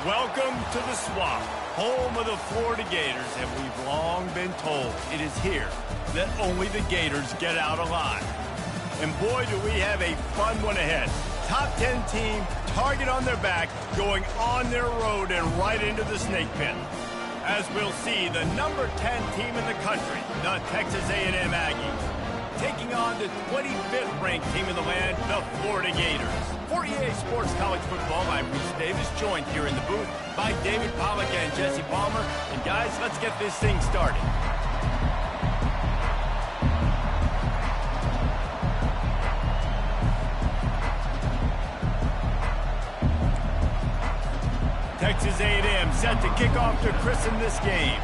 Welcome to the Swamp, home of the Florida Gators, and we've long been told it is here that only the Gators get out alive. And boy, do we have a fun one ahead. Top 10 team, target on their back, going on their road and right into the snake pit. As we'll see, the number 10 team in the country, the Texas A&M Aggies, taking on the 25th ranked team in the land, the Florida Gators. For EA Sports College Football, I'm Reese Davis, joined here in the booth by David Pollack and Jesse Palmer. And guys, let's get this thing started. Texas A&M set to kick off to christen this game.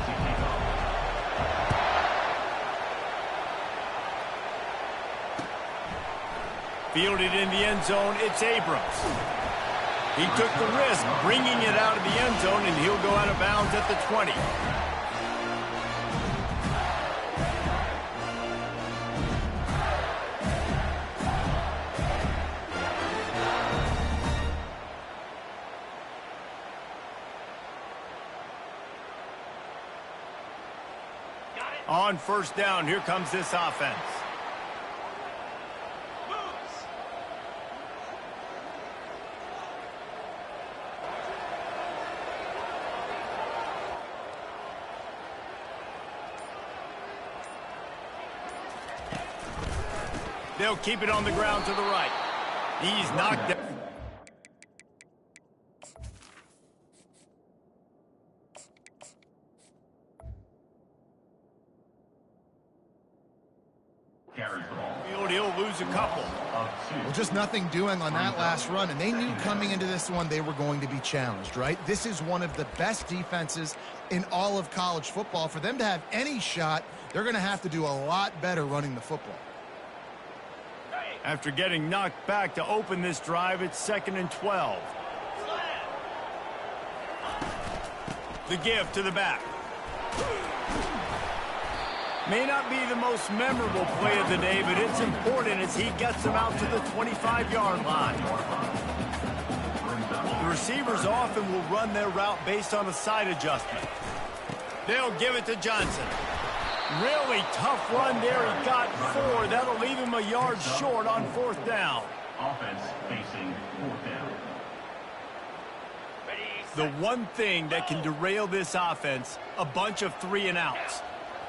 Fielded in the end zone, it's Abrams. He took the risk, bringing it out of the end zone, and he'll go out of bounds at the 20. On first down, here comes this offense. They'll keep it on the ground to the right. He's knocked down. He'll lose a couple. Well, just nothing doing on that last run, and they knew coming into this one they were going to be challenged, right? This is one of the best defenses in all of college football. For them to have any shot, they're going to have to do a lot better running the football. After getting knocked back to open this drive, it's 2nd and 12. The give to the back. May not be the most memorable play of the day, but it's important as he gets them out to the 25-yard line. The receivers often will run their route based on a side adjustment. They'll give it to Johnson. Really tough run there. He got 4. That'll leave him a yard short on 4th down. Offense facing 4th down. The one thing that can derail this offense, a bunch of 3-and-outs.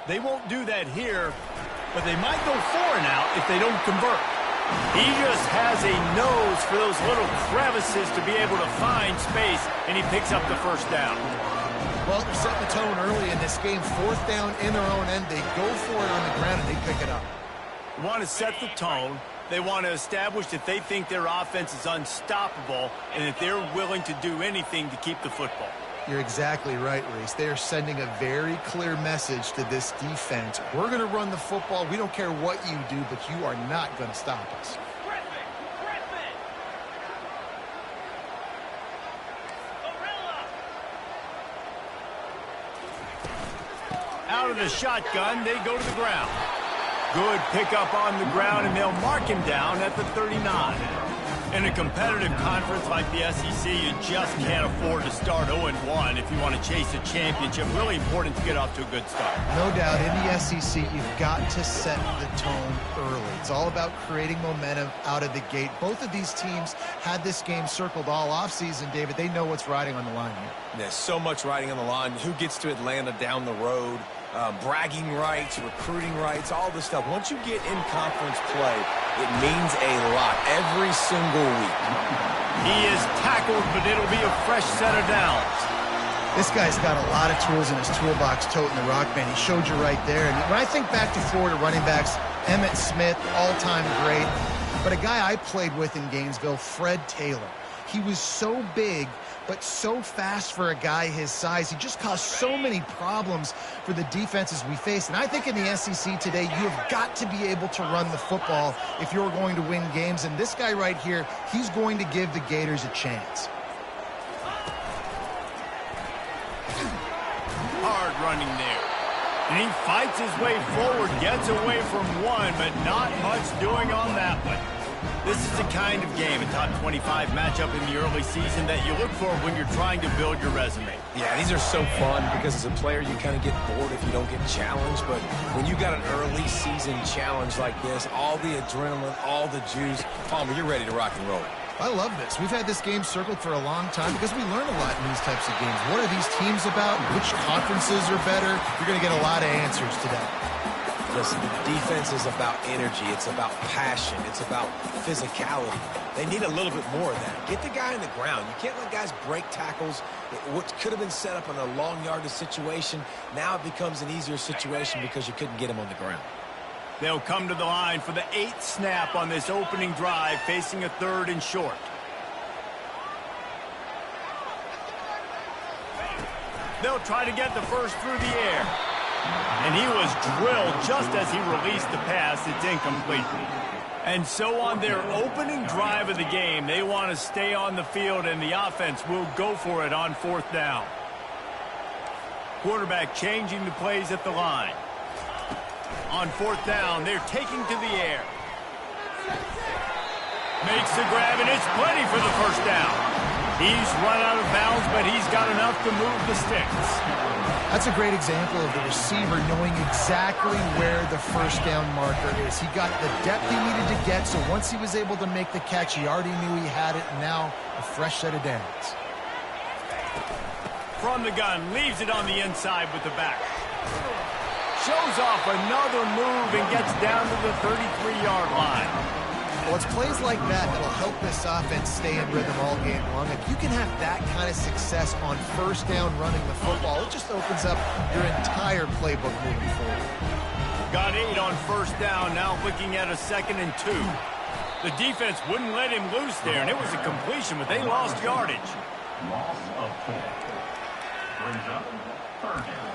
They won't do that here, but they might go 4-and-out if they don't convert. He just has a nose for those little crevices to be able to find space, and he picks up the first down. Well, they're setting the tone early in this game. 4th down in their own end. They go for it on the ground, and they pick it up. They want to set the tone. They want to establish that they think their offense is unstoppable and that they're willing to do anything to keep the football. You're exactly right, Reese. They are sending a very clear message to this defense. We're going to run the football. We don't care what you do, but you are not going to stop us. Out of the shotgun, they go to the ground. Good pickup on the ground, and they'll mark him down at the 39. In a competitive conference like the SEC, you just can't afford to start 0-1 if you want to chase a championship. Really important to get off to a good start. No doubt, in the SEC, you've got to set the tone early. It's all about creating momentum out of the gate. Both of these teams had this game circled all offseason, David. They know what's riding on the line here. There's so much riding on the line. Who gets to Atlanta down the road? Bragging rights, recruiting rights, all this stuff. Once you get in conference play, it means a lot every single week. He is tackled, but it'll be a fresh set of downs. This guy's got a lot of tools in his toolbox toting the rock, man. He showed you right there. And when I think back to Florida running backs, Emmitt Smith, all-time great. But a guy I played with in Gainesville, Fred Taylor. He was so big, but so fast for a guy his size. He just caused so many problems for the defenses we face. And I think in the SEC today, you've got to be able to run the football if you're going to win games. And this guy right here, he's going to give the Gators a chance. Hard running there. And he fights his way forward, gets away from one, but not much doing on that one. This is the kind of game, a top 25 matchup in the early season, that you look for when you're trying to build your resume. Yeah, these are so fun because as a player, you kind of get bored if you don't get challenged. But when you got an early season challenge like this, all the adrenaline, all the juice, Palmer, you're ready to rock and roll. I love this. We've had this game circled for a long time because we learn a lot in these types of games. What are these teams about? Which conferences are better? You're going to get a lot of answers today. Listen, defense is about energy. It's about passion. It's about physicality. They need a little bit more of that. Get the guy on the ground. You can't let guys break tackles. What could have been set up in a long yardage situation, now it becomes an easier situation because you couldn't get him on the ground. They'll come to the line for the 8th snap on this opening drive, facing a 3rd and short. They'll try to get the first through the air. And he was drilled just as he released the pass. It's incomplete. And so on their opening drive of the game, they want to stay on the field, and the offense will go for it on 4th down. Quarterback changing the plays at the line. On 4th down, they're taking to the air. Makes the grab, and it's plenty for the first down. He's run out of bounds, but he's got enough to move the sticks. That's a great example of the receiver knowing exactly where the first down marker is. He got the depth he needed to get, so once he was able to make the catch, he already knew he had it, and now a fresh set of downs. From the gun, leaves it on the inside with the back. Shows off another move and gets down to the 33-yard line. Well, it's plays like that that'll help this offense stay in rhythm all game long. If you can have that kind of success on first down running the football, it just opens up your entire playbook moving forward. Got 8 on first down, now looking at a 2nd and 2. The defense wouldn't let him loose there, and it was a completion, but they lost yardage. Loss of 4. Brings up 3rd down.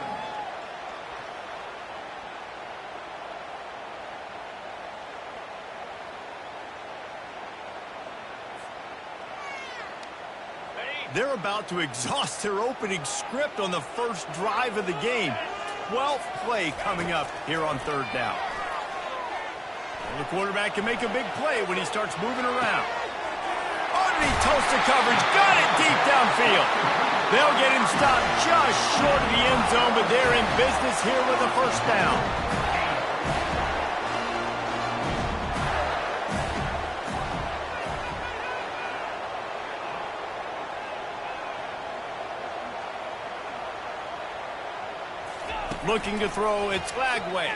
They're about to exhaust their opening script on the first drive of the game. 12th play coming up here on 3rd down. Well, the quarterback can make a big play when he starts moving around. Underneath toasted coverage, got it deep downfield. They'll get him stopped just short of the end zone, but they're in business here with a first down. Looking to throw, it's Lagway. He's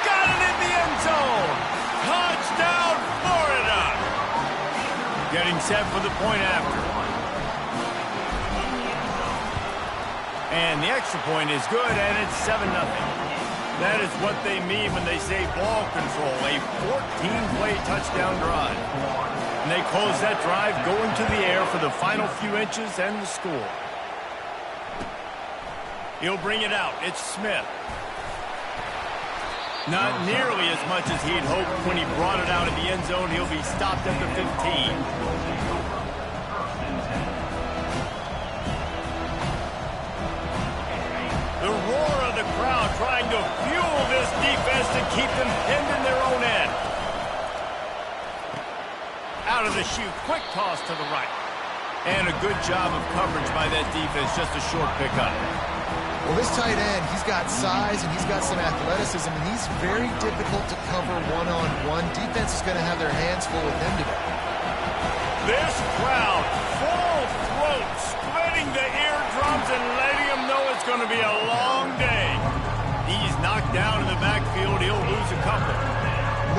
got it in the end zone. Touchdown, Florida. Getting set for the point after. And the extra point is good, and it's 7-0. That is what they mean when they say ball control, a 14-play touchdown drive. And they close that drive going to the air for the final few inches and the score. He'll bring it out. It's Smith. Not nearly as much as he'd hoped when he brought it out of the end zone. He'll be stopped at the 15. The roar of the crowd trying to fuel this defense to keep them pinned in their own end. Out of the chute. Quick toss to the right. And a good job of coverage by that defense. Just a short pickup. Well, this tight end, he's got size and he's got some athleticism, and he's very difficult to cover one-on-one. Defense is going to have their hands full with him today. This crowd, full throat, splitting the eardrums and letting them know it's going to be a long day. He's knocked down in the backfield. He'll lose a couple.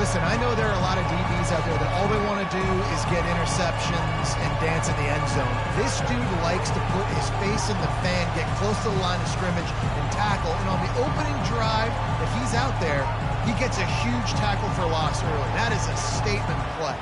Listen, I know there are a lot of DBs out there that all they want to do is get interceptions and dance in the end zone. This dude likes to put his face in the fan, get close to the line of scrimmage, and tackle. And on the opening drive that he's out there, he gets a huge tackle for loss early. That is a statement play.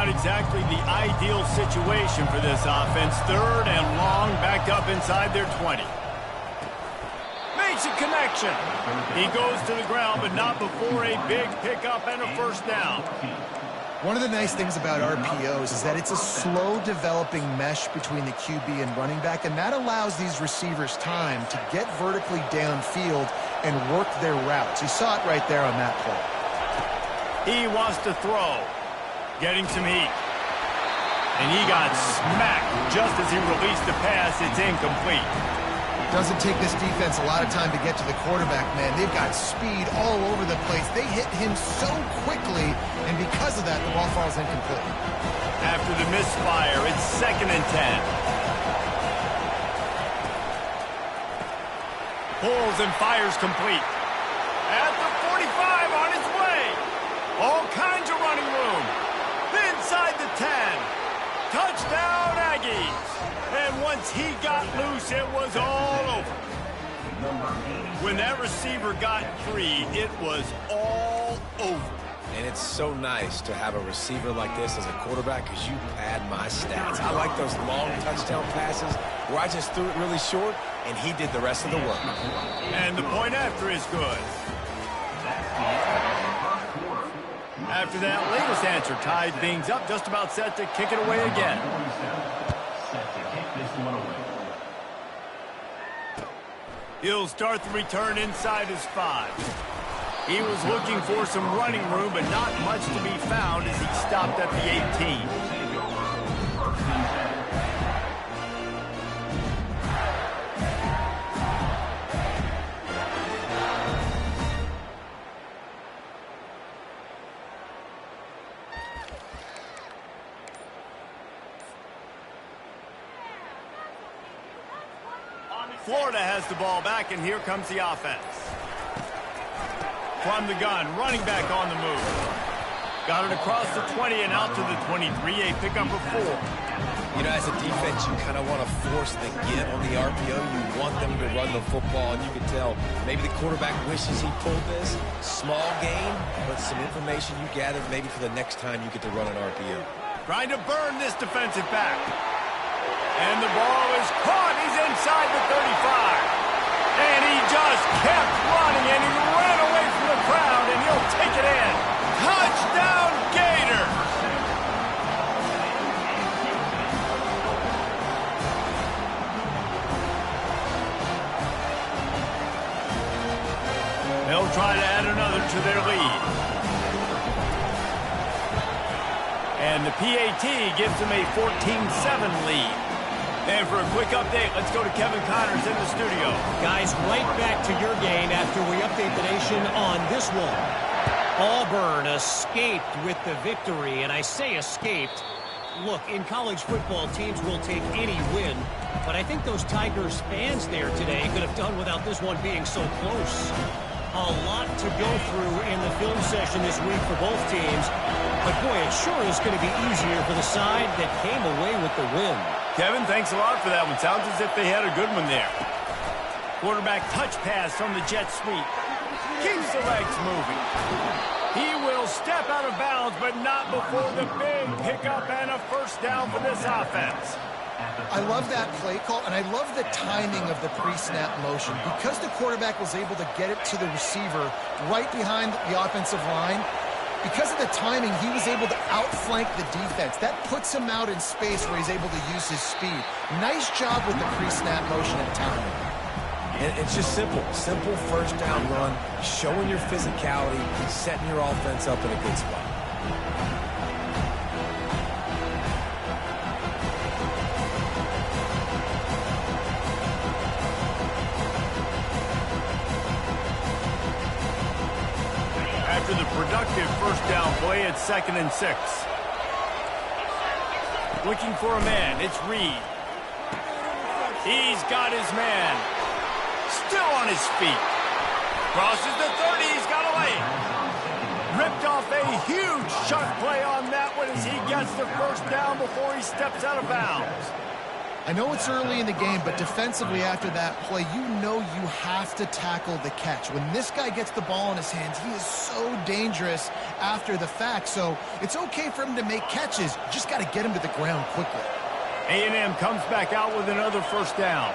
not exactly the ideal situation for this offense. 3rd and long, back up inside their 20. Makes a connection. He goes to the ground, but not before a big pickup and a first down. One of the nice things about RPOs is that it's a slow developing mesh between the QB and running back, and that allows these receivers time to get vertically downfield and work their routes. You saw it right there on that play. He wants to throw. Getting some heat. And he got smacked just as he released the pass. It's incomplete. Doesn't take this defense a lot of time to get to the quarterback, man. They've got speed all over the place. They hit him so quickly, and because of that, the ball falls incomplete. After the misfire, it's 2nd and 10. Pulls and fires complete. At the 45, on its way. All kinds of running room. Inside the 10. Touchdown, Aggies. And once he got loose, it was all over. When that receiver got free, it was all over. And it's so nice to have a receiver like this as a quarterback because you pad my stats. I like those long touchdown passes where I just threw it really short, and he did the rest of the work. And the point after is good. After that latest answer tied things up, just about set to kick it away again. He'll start the return inside his 5. He was looking for some running room, but not much to be found as he stopped at the 18. Florida has the ball back, and here comes the offense. From the gun, running back on the move. Got it across the 20 and out to the 23, a pickup of 4. You know, as a defense, you kind of want to force the get on the RPO. You want them to run the football, and you can tell maybe the quarterback wishes he pulled this. Small gain, but some information you gathered maybe for the next time you get to run an RPO. Trying to burn this defensive back. And the ball is caught. He's inside the 35. And he just kept running, and he ran away from the crowd, and he'll take it in. Touchdown, Gator! They'll try to add another to their lead. And the PAT gives them a 14-7 lead. And for a quick update, let's go to Kevin Connors in the studio. Guys, right back to your game after we update the nation on this one. Auburn escaped with the victory, and I say escaped. Look, in college football, teams will take any win, but I think those Tigers fans there today could have done without this one being so close. A lot to go through in the film session this week for both teams, but boy, it sure is going to be easier for the side that came away with the win. Kevin, thanks a lot for that one. Sounds as if they had a good one there. Quarterback touch pass from the jet sweep. Keeps the legs moving. He will step out of bounds, but not before the big pickup and a first down for this offense. I love that play call, and I love the timing of the pre-snap motion. Because the quarterback was able to get it to the receiver right behind the offensive line, because of the timing, he was able to outflank the defense. That puts him out in space where he's able to use his speed. Nice job with the pre-snap motion and timing. And it's just simple. Simple first down run, showing your physicality, setting your offense up in a good spot. After the productive first down play, it's 2nd and 6. Looking for a man, it's Reed. He's got his man. Still on his feet. Crosses the 30, he's got a lane. Ripped off a huge chunk play on that one as he gets the first down before he steps out of bounds. I know it's early in the game, but defensively after that play, you know you have to tackle the catch. When this guy gets the ball in his hands, he is so dangerous after the fact. So it's okay for him to make catches. You just got to get him to the ground quickly. A&M comes back out with another first down.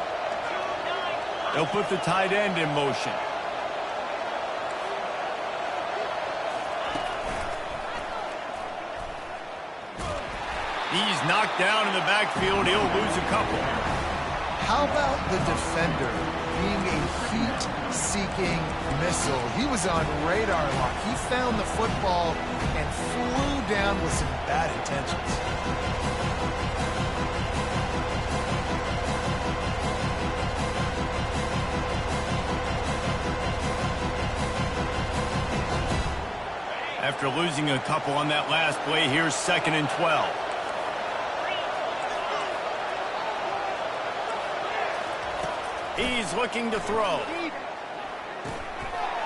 They'll put the tight end in motion. He's knocked down in the backfield. He'll lose a couple. How about the defender being a heat-seeking missile? He was on radar lock. He found the football and flew down with some bad intentions. After losing a couple on that last play, here's 2nd and 12. He's looking to throw.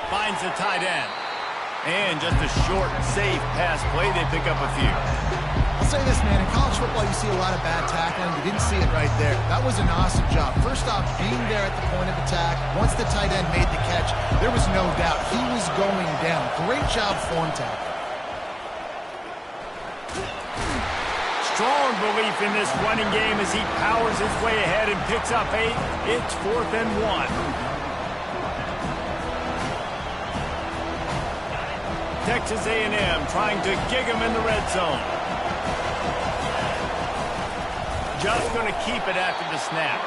Finds the tight end. And just a short, safe pass play. They pick up a few. I'll say this, man. In college football, you see a lot of bad tackling. You didn't see it right there. That was an awesome job. First off, being there at the point of attack. Once the tight end made the catch, there was no doubt he was going down. Great job form tackle. Strong belief in this running game as he powers his way ahead and picks up 8. It's 4th and 1. Texas A&M trying to gig him in the red zone. Just going to keep it after the snap.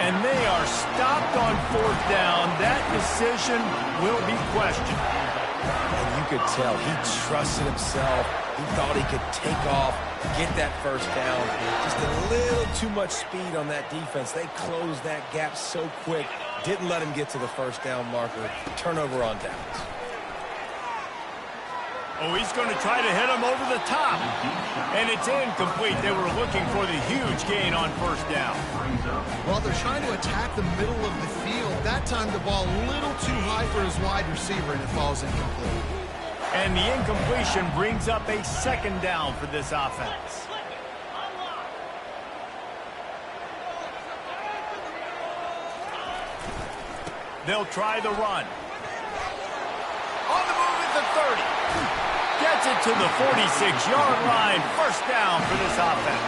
And they are stopped on 4th down. That decision will be questioned. And you could tell he trusted himself. He thought he could take off, get that first down. Just a little too much speed on that defense. They closed that gap so quick. Didn't let him get to the first down marker. Turnover on downs. Oh, he's going to try to hit him over the top. And it's incomplete. They were looking for the huge gain on first down. Well, they're trying to attack the middle of the field. That time the ball a little too high for his wide receiver, and it falls incomplete. And the incompletion brings up a 2nd down for this offense. They'll try the run. On the move at the 30. Gets it to the 46-yard line. First down for this offense.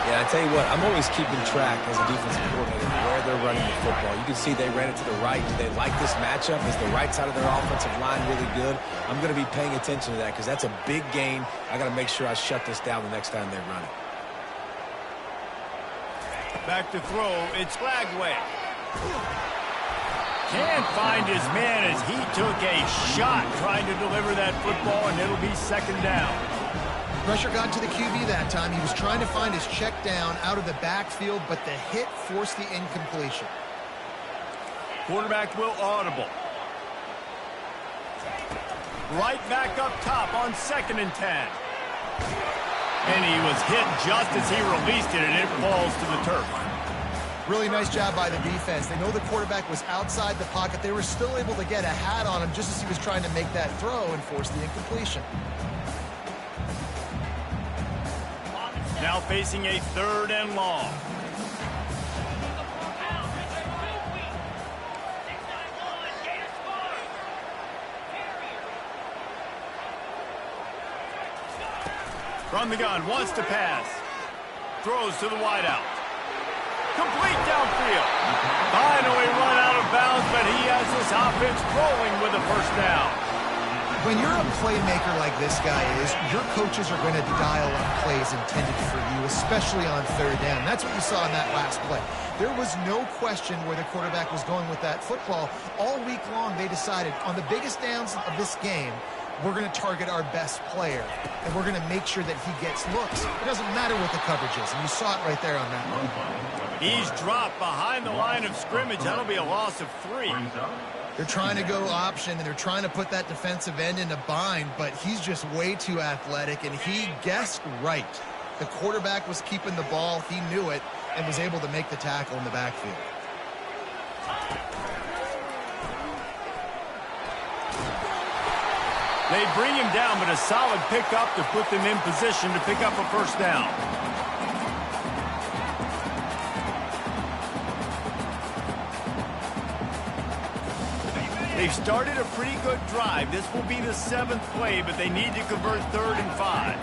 Yeah, I tell you what, I'm always keeping track as a defensive coordinator where they're running the football. You can see they ran it to the right. Do they like this matchup? Is the right side of their offensive line really good? I'm going to be paying attention to that because that's a big gain. I got to make sure I shut this down the next time they run it. Back to throw. It's Flagway. Can't find his man as he took a shot trying to deliver that football, and it'll be 2nd down. Pressure got to the QB that time. He was trying to find his check down out of the backfield, but the hit forced the incompletion. Quarterback will audible. Right back up top on 2nd and 10. And he was hit just as he released it, and it falls to the turf. Really nice job by the defense. They know the quarterback was outside the pocket. They were still able to get a hat on him just as he was trying to make that throw and force the incompletion. Now facing a 3rd and long. From the gun, wants to pass. Throws to the wideout. Complete downfield. Finally run out of bounds, but he has this offense rolling with a first down. When you're a playmaker like this guy is, your coaches are going to dial up plays intended for you, especially on 3rd down. That's what you saw in that last play. There was no question where the quarterback was going with that football. All week long, they decided on the biggest downs of this game, we're going to target our best player, and we're going to make sure that he gets looks. It doesn't matter what the coverage is, and you saw it right there on that one. He's dropped behind the line of scrimmage. That'll be a loss of 3. They're trying to go option, and they're trying to put that defensive end in a bind, but he's just way too athletic, and he guessed right. The quarterback was keeping the ball. He knew it and was able to make the tackle in the backfield. They bring him down, but a solid pickup to put them in position to pick up a first down. They've started a pretty good drive. This will be the 7th play, but they need to convert 3rd and 5.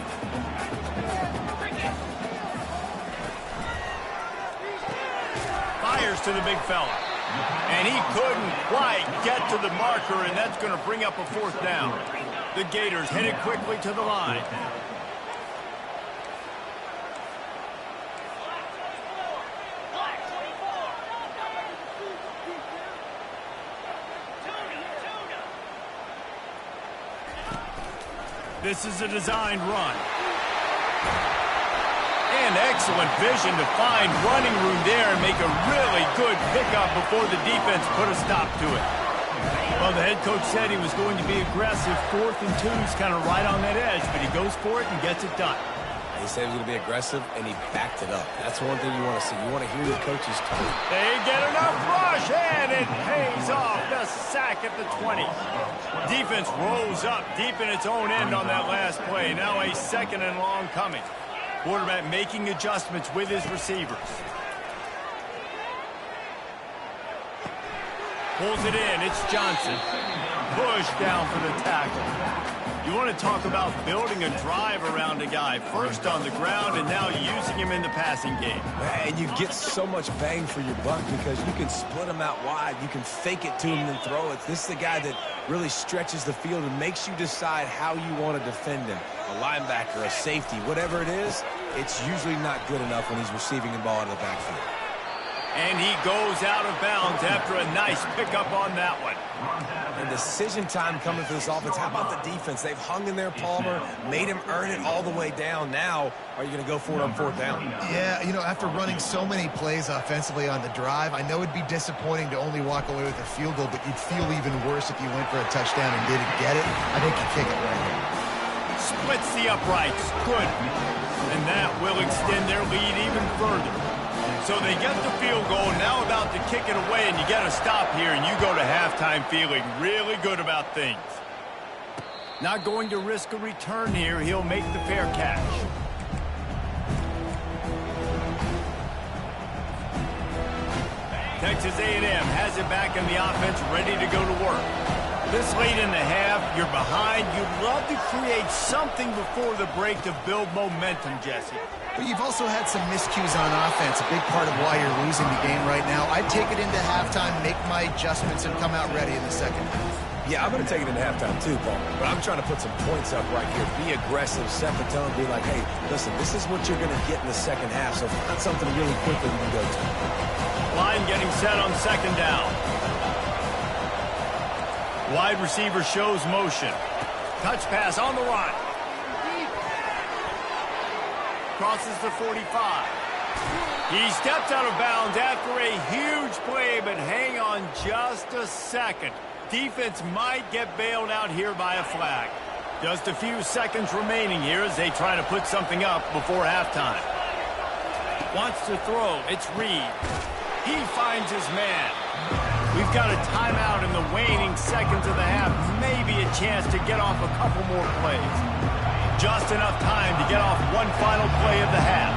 Fires to the big fella. And he couldn't quite get to the marker, and that's going to bring up a 4th down. The Gators headed quickly to the line. This is a designed run. And excellent vision to find running room there and make a really good pickup before the defense put a stop to it. Well, the head coach said he was going to be aggressive. 4th and 2 is kind of right on that edge, but he goes for it and gets it done. He said he was going to be aggressive, and he backed it up. That's one thing you want to see. You want to hear your coach's tone. They get enough rush, and it pays off. The sack at the 20. Defense rolls up deep in its own end on that last play. Now a 2nd and long coming. Quarterback making adjustments with his receivers. Pulls it in. It's Johnson. Push down for the tackle. You want to talk about building a drive around a guy. First on the ground and now using him in the passing game. And you get so much bang for your buck because you can split him out wide. You can fake it to him and throw it. This is the guy that really stretches the field and makes you decide how you want to defend him. A linebacker, a safety, whatever it is, it's usually not good enough when he's receiving the ball out of the backfield. And he goes out of bounds after a nice pickup on that one. And decision time coming for this offense. How about the defense? They've hung in there, Palmer, made him earn it all the way down. Now, are you going to go for it on 4th down? Yeah, you know, after running so many plays offensively on the drive, I know it'd be disappointing to only walk away with a field goal, but you'd feel even worse if you went for a touchdown and didn't get it. I think you kick it right here. Splits the uprights. Good. And that will extend their lead even further. So they get the field goal, now about to kick it away, and you get a stop here, and you go to halftime feeling really good about things. Not going to risk a return here. He'll make the fair catch. Texas A&M has it back in the offense, ready to go to work. This late in the half, you're behind. You'd love to create something before the break to build momentum, Jesse. But you've also had some miscues on offense, a big part of why you're losing the game right now. I'd take it into halftime, make my adjustments, and come out ready in the 2nd half. Yeah, I'm going to take it into halftime too, Paul. But I'm trying to put some points up right here. Be aggressive, set the tone, be like, hey, listen, this is what you're going to get in the 2nd half, so find something really quickly you can go to. Line getting set on 2nd down. Wide receiver shows motion. Touch pass on the run. Crosses the 45. He steps out of bounds after a huge play, but hang on just a second. Defense might get bailed out here by a flag. Just a few seconds remaining here as they try to put something up before halftime. Wants to throw. It's Reed. He finds his man. We've got a timeout in the waning seconds of the half. Maybe a chance to get off a couple more plays. Just enough time to get off one final play of the half.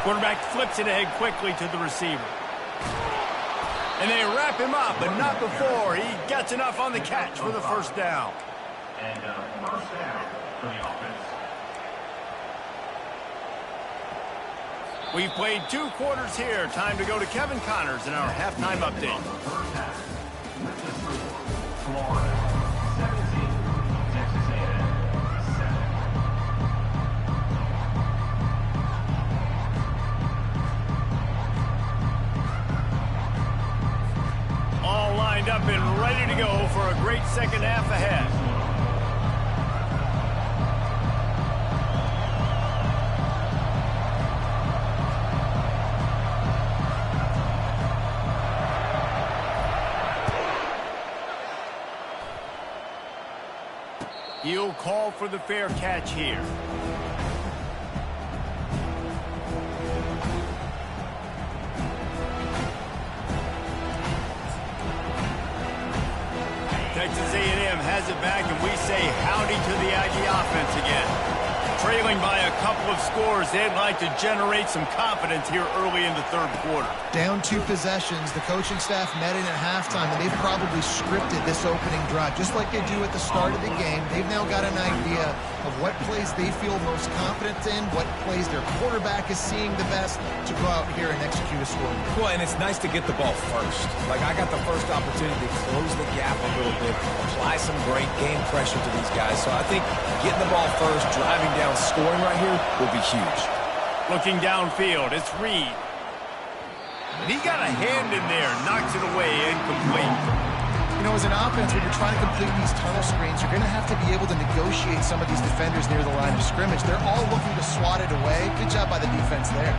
Quarterback flips it ahead quickly to the receiver. And they wrap him up, but not before he gets enough on the catch for the 1st down. And 1st down for the offense. We've played 2 quarters here. Time to go to Kevin Connors in our halftime update. First half. Florida 17, Texas A&M 7. All lined up and ready to go for a great 2nd half ahead. He'll call for the fair catch here. Texas A&M has it back, and we say howdy to the Aggie offense again. trailing by a couple of scores. They'd like to generate some confidence here early in the third quarter. Down 2 possessions, the coaching staff met in at halftime, and they've probably scripted this opening drive. Just like they do at the start of the game, they've now got an idea of what plays they feel most confident in, what plays their quarterback is seeing the best to go out here and execute a score. Well, and it's nice to get the ball first. Like, I got the first opportunity to close the gap a little bit, apply some great game pressure to these guys. So I think getting the ball first, driving down, scoring right here will be huge. Looking downfield, it's Reed. And he got a hand in there, knocks it away, incomplete. You know, as an offense, when you're trying to complete these tunnel screens, you're going to have to be able to negotiate some of these defenders near the line of scrimmage. They're all looking to swat it away. Good job by the defense there.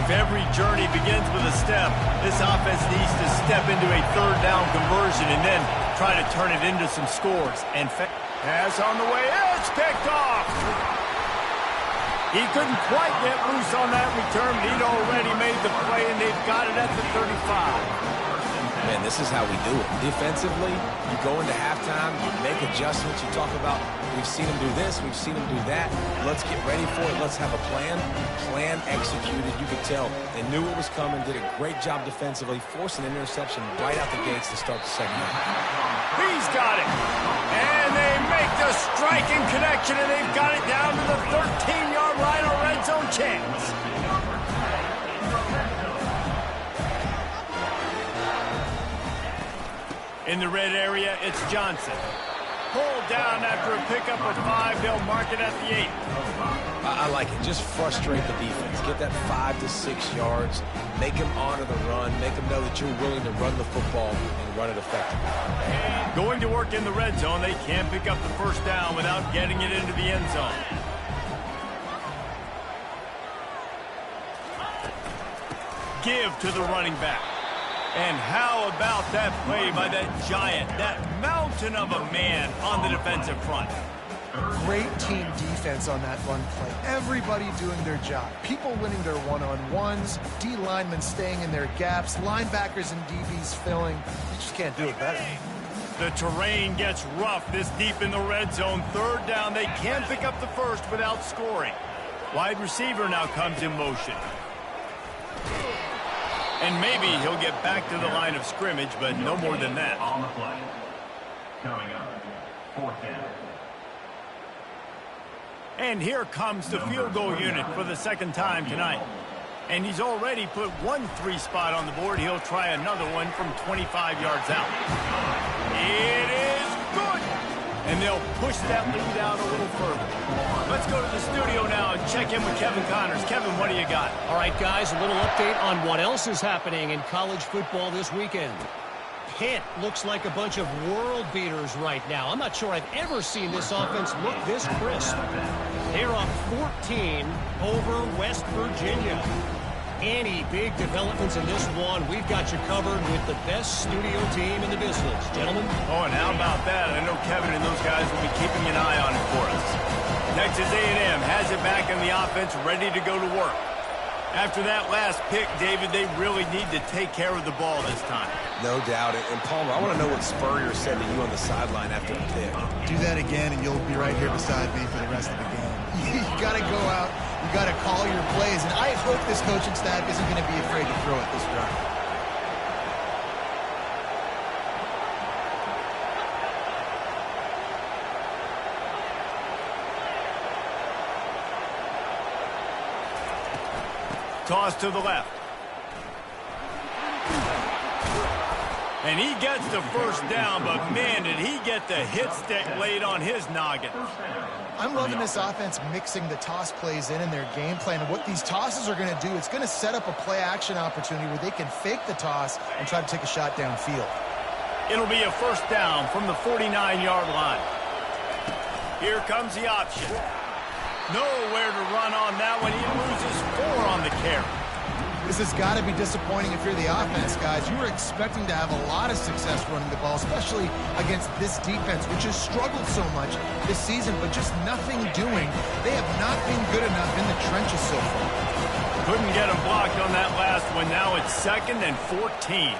If every journey begins with a step, this offense needs to step into a third down conversion and then try to turn it into some scores. And pass on the way, it's picked off. He couldn't quite get loose on that return, but he'd already made the play, and they've got it at the 35. Man, this is how we do it. Defensively, you go into halftime, you make adjustments. You talk about, we've seen them do this, we've seen them do that. Let's get ready for it. Let's have a plan. Plan executed. You could tell they knew what was coming, did a great job defensively, forced an interception right out the gates to start the second half. He's got it. And they make the striking connection, and they've got it down to the 13-yard line, a red zone chance. In the red area, it's Johnson. Pulled down after a pickup of 5. They'll mark it at the 8. I like it. Just frustrate the defense. Get that 5 to 6 yards. Make them honor the run. Make them know that you're willing to run the football and run it effectively. Going to work in the red zone, they can't pick up the first down without getting it into the end zone. Give to the running back. And how about that play by that giant, that mountain of a man on the defensive front? Great team defense on that run play. Everybody doing their job. People winning their one-on-ones, D linemen staying in their gaps, linebackers and DBs filling. You just can't do it better. The terrain gets rough this deep in the red zone. Third down, they can't pick up the first without scoring. Wide receiver now comes in motion. And maybe he'll get back to the line of scrimmage, but no more than that. On the play. Coming up, 4th down. And here comes the field goal unit for the second time tonight. And he's already put 1 3 spot on the board. He'll try another one from 25 yards out. It is good. And they'll push that lead out a little further. Let's go to the studio now and check in with Kevin Connors. Kevin, what do you got? All right, guys, a little update on what else is happening in college football this weekend. Pitt looks like a bunch of world beaters right now. I'm not sure I've ever seen this offense look this crisp. They're up 14 over West Virginia. Any big developments in this one, we've got you covered with the best studio team in the business. Gentlemen? Oh, and how about that? I know Kevin and those guys will be keeping an eye on it for us. Texas A&M has it back in the offense, ready to go to work. After that last pick, David, they really need to take care of the ball this time. No doubt. And Palmer, I want to know what Spurrier said to you on the sideline after the pick. Do that again, and you'll be right here beside me for the rest of the game. You got to go out. You got to call your plays. And I hope this coaching staff isn't going to be afraid to throw it this drive. Toss to the left. And he gets the first down, but man, did he get the hit stick laid on his noggin. I'm loving this offense mixing the toss plays in their game plan. And what these tosses are going to do, it's going to set up a play-action opportunity where they can fake the toss and try to take a shot downfield. It'll be a first down from the 49-yard line. Here comes the option. Nowhere to run on that one. He loses 4 on the carry. This has got to be disappointing if you're the offense, guys. You were expecting to have a lot of success running the ball, especially against this defense, which has struggled so much this season, but just nothing doing. They have not been good enough in the trenches so far. Couldn't get him blocked on that last one. Now it's 2nd and 14.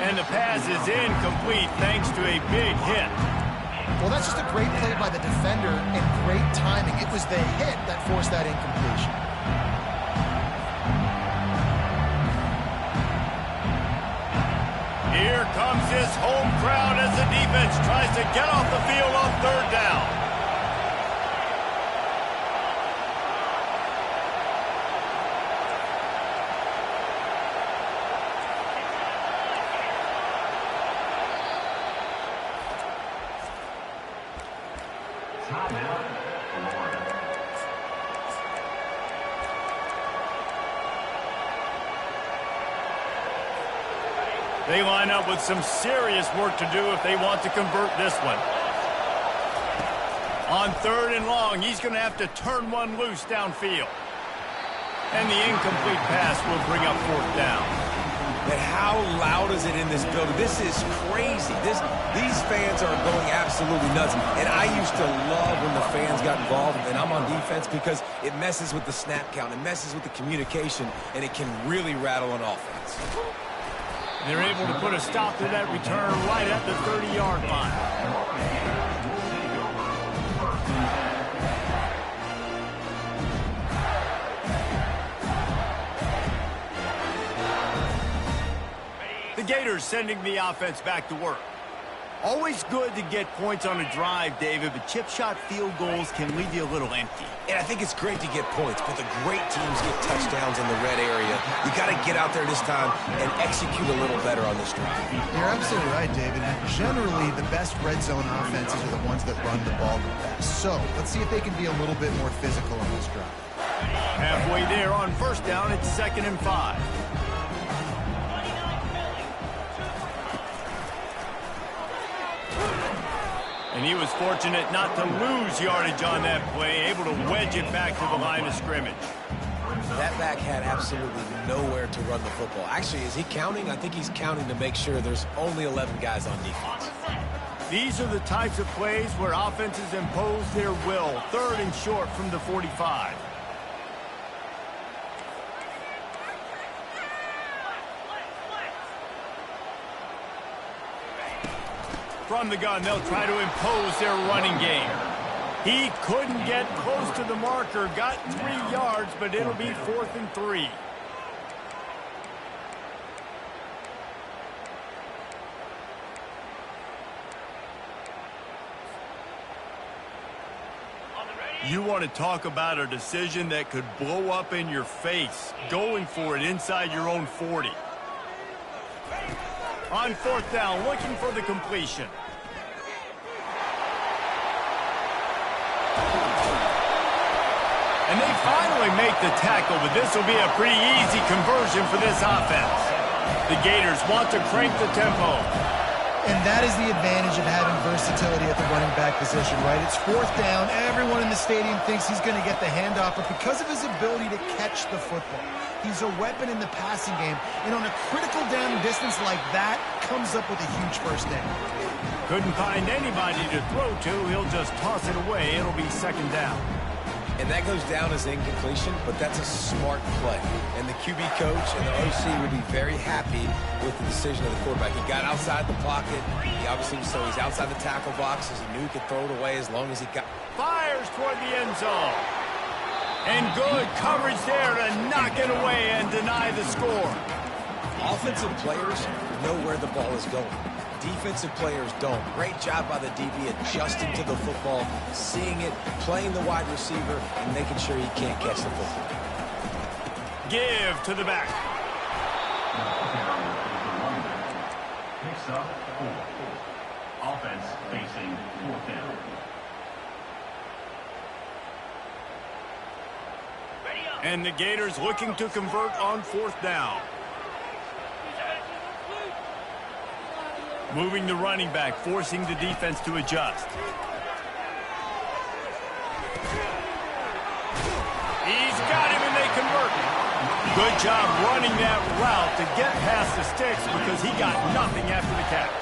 And the pass is incomplete thanks to a big hit. Well, that's just a great play by the defender and great timing. It was the hit that forced that incompletion. Here comes this home crowd as the defense tries to get off the field on 3rd down. They line up with some serious work to do if they want to convert this one. On 3rd and long, he's going to have to turn one loose downfield. And the incomplete pass will bring up 4th down. And how loud is it in this building? This is crazy. These fans are going absolutely nuts. And I used to love when the fans got involved, and I'm on defense, because it messes with the snap count. It messes with the communication, and it can really rattle an offense. They're able to put a stop to that return right at the 30-yard line. The Gators sending the offense back to work. Always good to get points on a drive, David, but chip shot field goals can leave you a little empty. And I think it's great to get points, but the great teams get touchdowns in the red area. You got to get out there this time and execute a little better on this drive. You're absolutely right, David. And generally, the best red zone offenses are the ones that run the ball the best. So let's see if they can be a little bit more physical on this drive. Halfway there on 1st down, it's 2nd and 5. And he was fortunate not to lose yardage on that play, able to wedge it back to the line of scrimmage. That back had absolutely nowhere to run the football. Actually, is he counting? I think he's counting to make sure there's only 11 guys on defense. These are the types of plays where offenses impose their will. 3rd and short from the 45. From the gun, they'll try to impose their running game. He couldn't get close to the marker, got 3 yards, but it'll be 4th and 3. You want to talk about a decision that could blow up in your face, going for it inside your own 40. On 4th down, looking for the completion. And they finally make the tackle, but this will be a pretty easy conversion for this offense. The Gators want to crank the tempo. And that is the advantage of having versatility at the running back position, right? It's 4th down. Everyone in the stadium thinks he's going to get the handoff, but because of his ability to catch the football, he's a weapon in the passing game. And on a critical down distance like that, comes up with a huge first down. Couldn't find anybody to throw to. He'll just toss it away. It'll be 2nd down. And that goes down as incompletion, but that's a smart play. And the QB coach and the OC would be very happy with the decision of the quarterback. He got outside the pocket. He obviously, so he's outside the tackle boxes. He knew he could throw it away as long as he got. Fires toward the end zone. And good coverage there to knock it away and deny the score. Offensive players know where the ball is going. Defensive players don't. Great job by the DB adjusting to the football, seeing it, playing the wide receiver, and making sure he can't catch the football. Give to the back. Picks up 4. Offense facing 4th down. And the Gators looking to convert on 4th down. Moving the running back, forcing the defense to adjust. He's got him and they convert. Good job running that route to get past the sticks because he got nothing after the catch.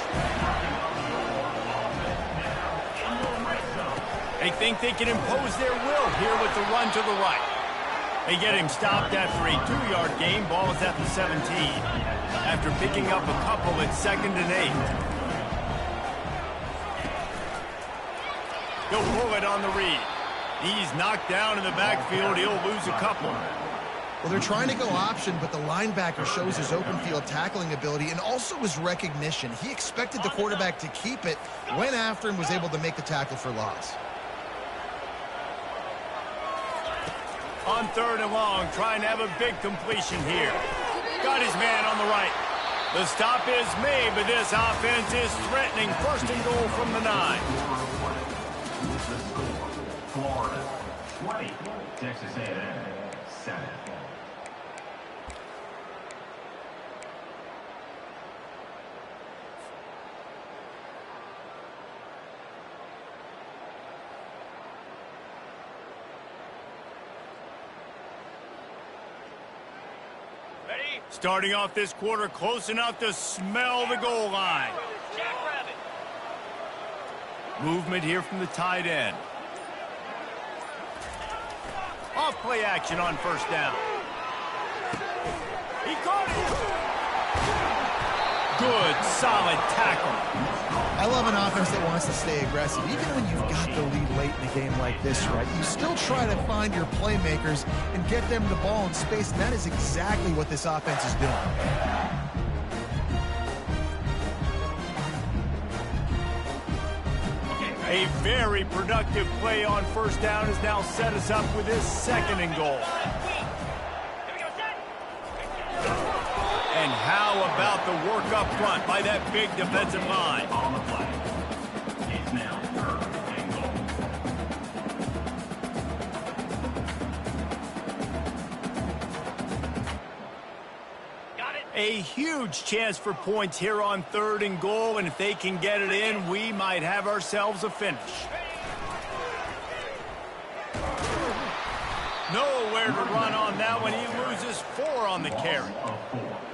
They think they can impose their will here with the run to the right. They get him stopped after a 2-yard gain. Ball is at the 17. After picking up a couple at 2nd and 8. He'll pull it on the read. He's knocked down in the backfield. He'll lose a couple. Well, they're trying to go option, but the linebacker shows his open field tackling ability and also his recognition. He expected the quarterback to keep it, went after and was able to make the tackle for loss. On 3rd and long, trying to have a big completion here. Got his man on the right. The stop is made, but this offense is threatening. 1st and goal from the 9. Florida 20, Texas A&M 7. Starting off this quarter close enough to smell the goal line. Movement here from the tight end. Off play action on 1st down. He caught it. Good, solid tackle. I love an offense that wants to stay aggressive. Even when you've got the lead late in a game like this, right, you still try to find your playmakers and get them the ball in space, and that is exactly what this offense is doing. A very productive play on 1st down has now set us up with this 2nd and goal. And how about the work up front by that big defensive line? On the play. It's now 3rd and goal. A huge chance for points here on 3rd and goal, and if they can get it in, we might have ourselves a finish. Nowhere to run on that one. He loses 4 on the carry.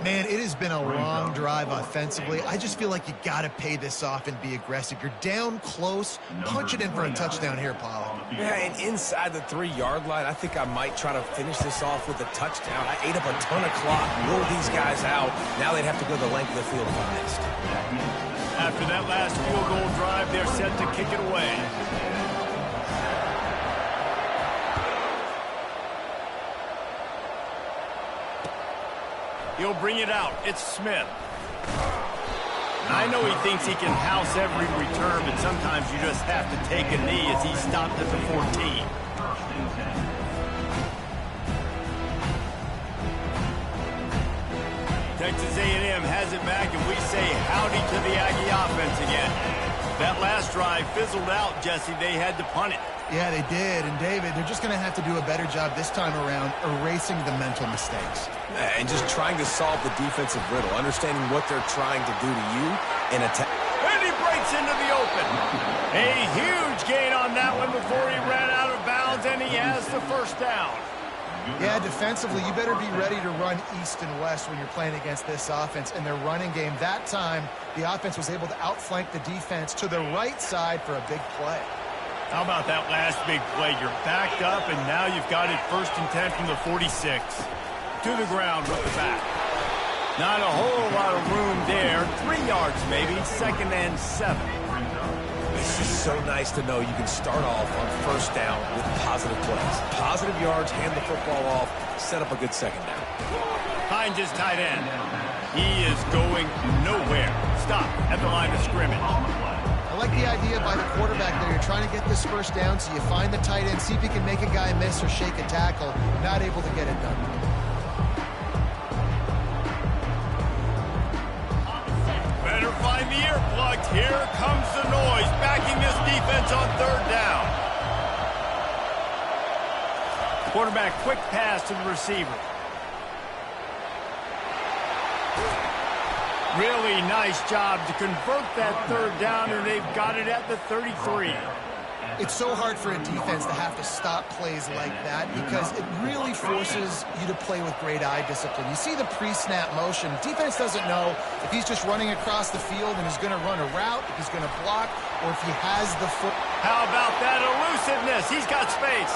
Man, it has been a long drive offensively. I just feel like you got to pay this off and be aggressive. You're down close. Punch it in for a touchdown here, Pollard. Yeah, and inside the 3-yard line, I think I might try to finish this off with a touchdown. I ate up a ton of clock, ruled these guys out. Now they'd have to go the length of the field if I missed. After that last field goal drive, they're set to kick it away. He'll bring it out. It's Smith. I know he thinks he can house every return, but sometimes you just have to take a knee as he stopped at the 14. Texas A&M has it back, and we say howdy to the Aggie offense again. That last drive fizzled out, Jesse. They had to punt it. Yeah, they did. And, David, they're just going to have to do a better job this time around erasing the mental mistakes. And just trying to solve the defensive riddle, understanding what they're trying to do to you and attack. And he breaks into the open. A huge gain on that one before he ran out of bounds, and he has the 1st down. Yeah, defensively, you better be ready to run east and west when you're playing against this offense. In their running game, that time, the offense was able to outflank the defense to the right side for a big play. How about that last big play? You're backed up, and now you've got it 1st and 10 from the 46. To the ground with the back. Not a whole lot of room there. 3 yards maybe, 2nd and 7. It's just so nice to know you can start off on 1st down with positive plays. Positive yards, hand the football off, set up a good 2nd down. Hines is tight end. He is going nowhere. Stop at the line of scrimmage. I like the idea by the quarterback there. You're trying to get this 1st down, so you find the tight end, see if you can make a guy miss or shake a tackle. Not able to get it done. Better find the earplugs. Here comes the noise, backing this defense on 3rd down. Quarterback, quick pass to the receiver. Really nice job to convert that 3rd down, and they've got it at the 33. It's so hard for a defense to have to stop plays like that because it really forces you to play with great eye discipline. You see the pre-snap motion. Defense doesn't know if he's just running across the field and is going to run a route, if he's going to block, or if he has the foot. How about that elusiveness? He's got space.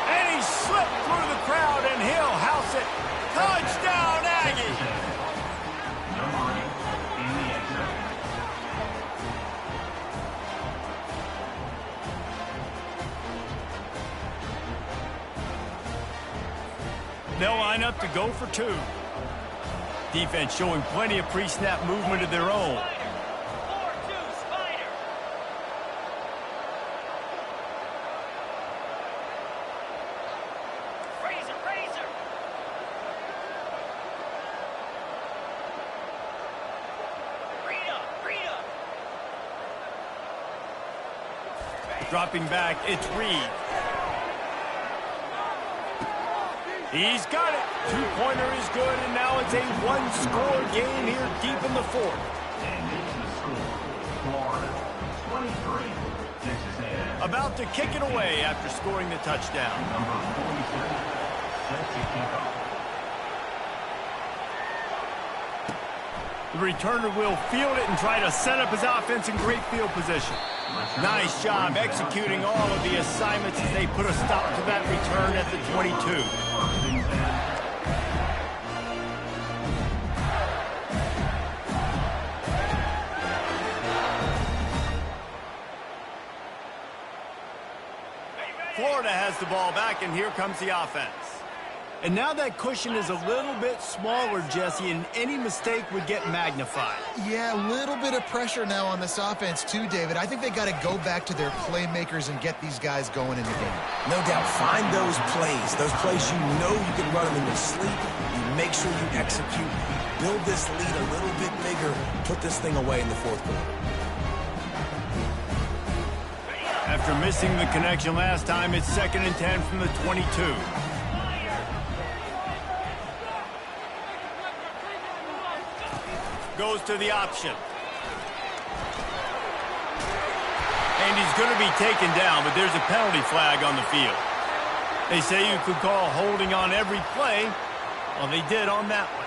And he slipped through the crowd, and he'll house it. Touchdown, Aggie! Number 8 in the end zone. They'll line up to go for 2. Defense showing plenty of pre-snap movement of their own. Dropping back, it's Reed. He's got it. Two-pointer is good, and now it's a one-score game here deep in the 4th. And it's the score. Florida 23, Texas A&M. About to kick it away after scoring the touchdown. Number 47 set to kick off. The returner will field it and try to set up his offense in great field position. Nice job executing all of the assignments as they put a stop to that return at the 22. Florida has the ball back, and here comes the offense. And now that cushion is a little bit smaller, Jesse, and any mistake would get magnified. Yeah, a little bit of pressure now on this offense too, David. I think they got to go back to their playmakers and get these guys going in the game. No doubt, find those plays you know you can run them in your sleep. You make sure you execute, build this lead a little bit bigger, put this thing away in the 4th quarter. After missing the connection last time, it's 2nd and 10 from the 22. Goes to the option. And he's going to be taken down, but there's a penalty flag on the field. They say you could call holding on every play. Well, they did on that one.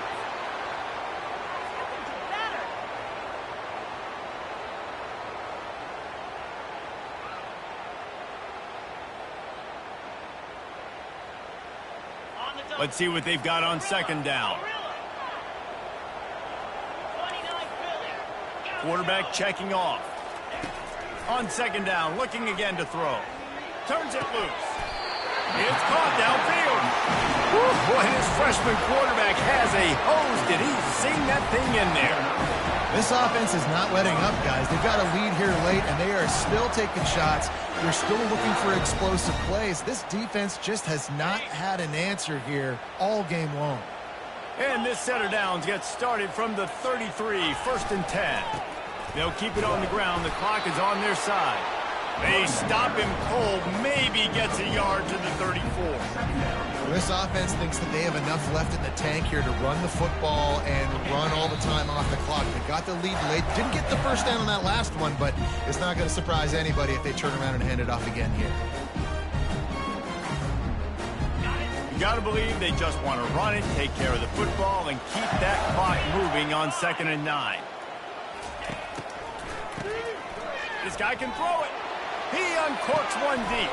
Let's see what they've got on 2nd down. Quarterback checking off. On 2nd down, looking again to throw. Turns it loose. It's caught downfield. Woo, boy, this freshman quarterback has a hose. Did he sing that thing in there? This offense is not letting up, guys. They've got a lead here late, and they are still taking shots. They're still looking for explosive plays. This defense just has not had an answer here all game long. And this set of downs gets started from the 33, 1st and 10. They'll keep it on the ground. The clock is on their side. They stop him cold. Maybe gets a yard to the 34. This offense thinks that they have enough left in the tank here to run the football and run all the time off the clock. They got the lead late. Didn't get the first down on that last one, but it's not going to surprise anybody if they turn around and hand it off again here. You got to believe they just want to run it, take care of the football, and keep that clock moving on 2nd and 9. This guy can throw it. He uncorks one deep.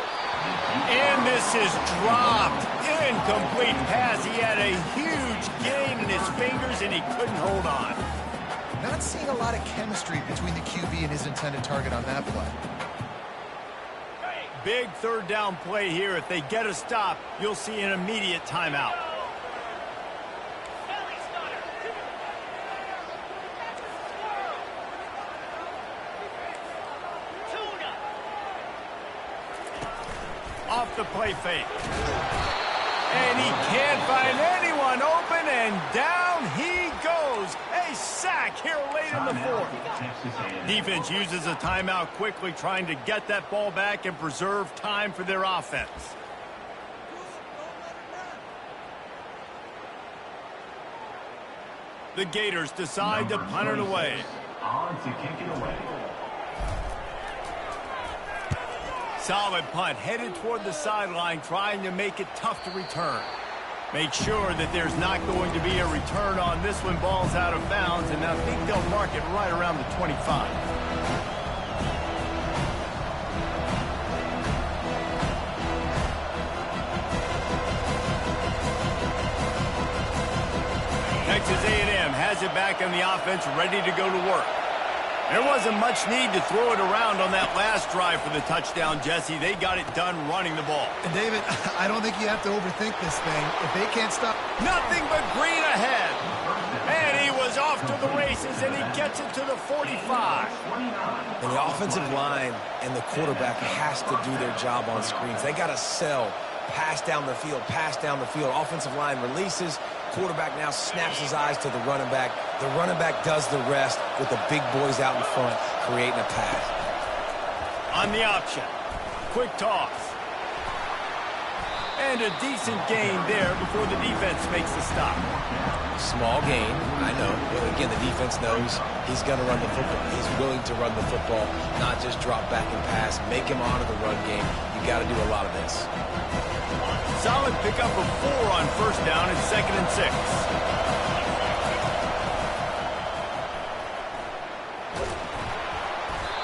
And this is dropped. Incomplete pass. He had a huge gain in his fingers, and he couldn't hold on. Not seeing a lot of chemistry between the QB and his intended target on that play. Big 3rd down play here. If they get a stop, you'll see an immediate timeout. Off the play fake. And he can't find anyone open, and down he goes. A sack here late in the 4th. Defense uses a timeout quickly, trying to get that ball back and preserve time for their offense. The Gators decide to punt it away. On to kick it away. Solid punt, headed toward the sideline, trying to make it tough to return. Make sure that there's not going to be a return on this one. Ball's out of bounds, and I think they'll mark it right around the 25. Texas A&M has it back on the offense, ready to go to work. There wasn't much need to throw it around on that last drive for the touchdown, Jesse. They got it done running the ball. And David, I don't think you have to overthink this thing. If they can't stop... Nothing but green ahead. And he was off to the races, and he gets it to the 45. And the offensive line and the quarterback has to do their job on screens. They got to sell. Pass down the field, pass down the field. Offensive line releases. Quarterback now snaps his eyes to the running back. The running back does the rest with the big boys out in front, creating a pass. On the option. Quick toss. And a decent gain there before the defense makes the stop. Small gain, I know. But again, the defense knows he's going to run the football. He's willing to run the football, not just drop back and pass. Make him honor the run game. You got to do a lot of this. Solid pickup of 4 on first down and 2nd and 6.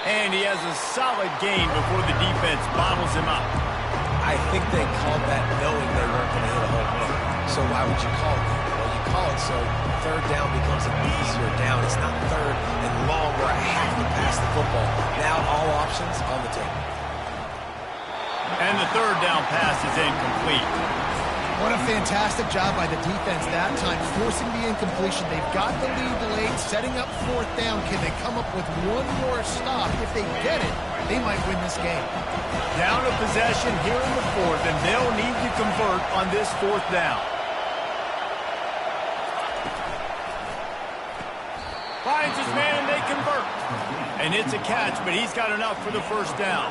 And he has a solid gain before the defense bottles him up. I think they called that knowing they weren't going to hit a home run. So why would you call it that? Well, you call it so third down becomes an easier down. It's not third and long where I have to pass the football. Now all options on the table. And the third down pass is incomplete. What a fantastic job by the defense that time, forcing the incompletion. They've got the lead late, setting up 4th down. Can they come up with one more stop? If they get it, they might win this game. Down a possession here in the 4th, and they'll need to convert on this 4th down. Finds his man, and they convert. And it's a catch, but he's got enough for the first down.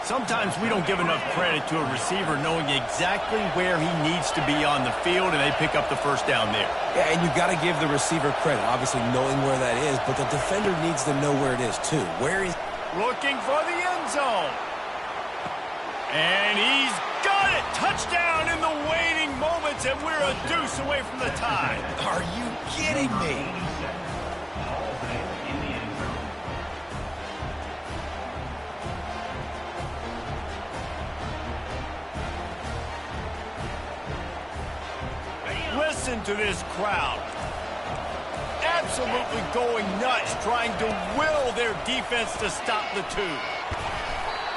Sometimes we don't give enough credit to a receiver knowing exactly where he needs to be on the field, and they pick up the first down there. Yeah, and you've got to give the receiver credit, obviously knowing where that is, but the defender needs to know where it is, too. Where is... Looking for the end zone. And he's got it! Touchdown in the waning moments, and we're a deuce away from the tie. Are you kidding me? Listen to this crowd. Absolutely going nuts, trying to will their defense to stop the 2.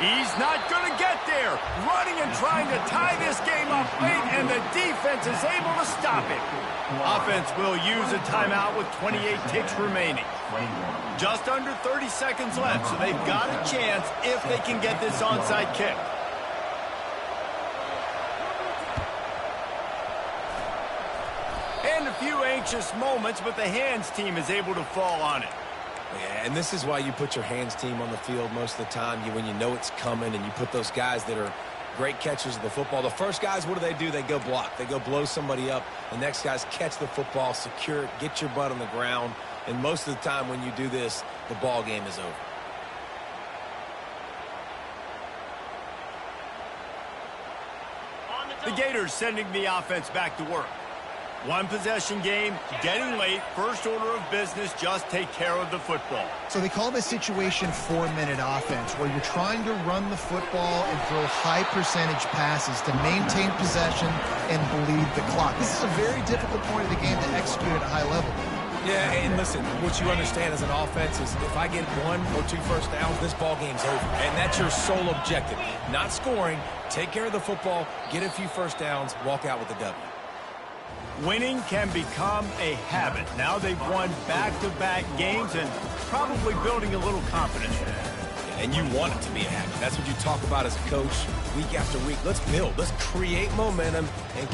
He's not going to get there. Running and trying to tie this game up late, and the defense is able to stop it. Offense will use a timeout with 28 ticks remaining. Just under 30 seconds left, so they've got a chance if they can get this onside kick. And a few anxious moments, but the hands team is able to fall on it. Yeah, and this is why you put your hands team on the field most of the time. When you know it's coming, and you put those guys that are great catchers of the football. The first guys, what do? They go block. They go blow somebody up. The next guys catch the football, secure it, get your butt on the ground. And most of the time when you do this, the ball game is over. The Gators sending the offense back to work. One possession game, getting late, first order of business, just take care of the football. So they call this situation 4-minute offense, where you're trying to run the football and throw high percentage passes to maintain possession and bleed the clock. This is a very difficult point of the game to execute at a high level. Yeah, and listen, what you understand as an offense is if I get 1 or 2 first downs, this ball game's over. And that's your sole objective. Not scoring, take care of the football, get a few first downs, walk out with the W. Winning can become a habit. Now they've won back-to-back games and probably building a little confidence. And you want it to be a habit. That's what you talk about as a coach week after week. Let's build. Let's create momentum and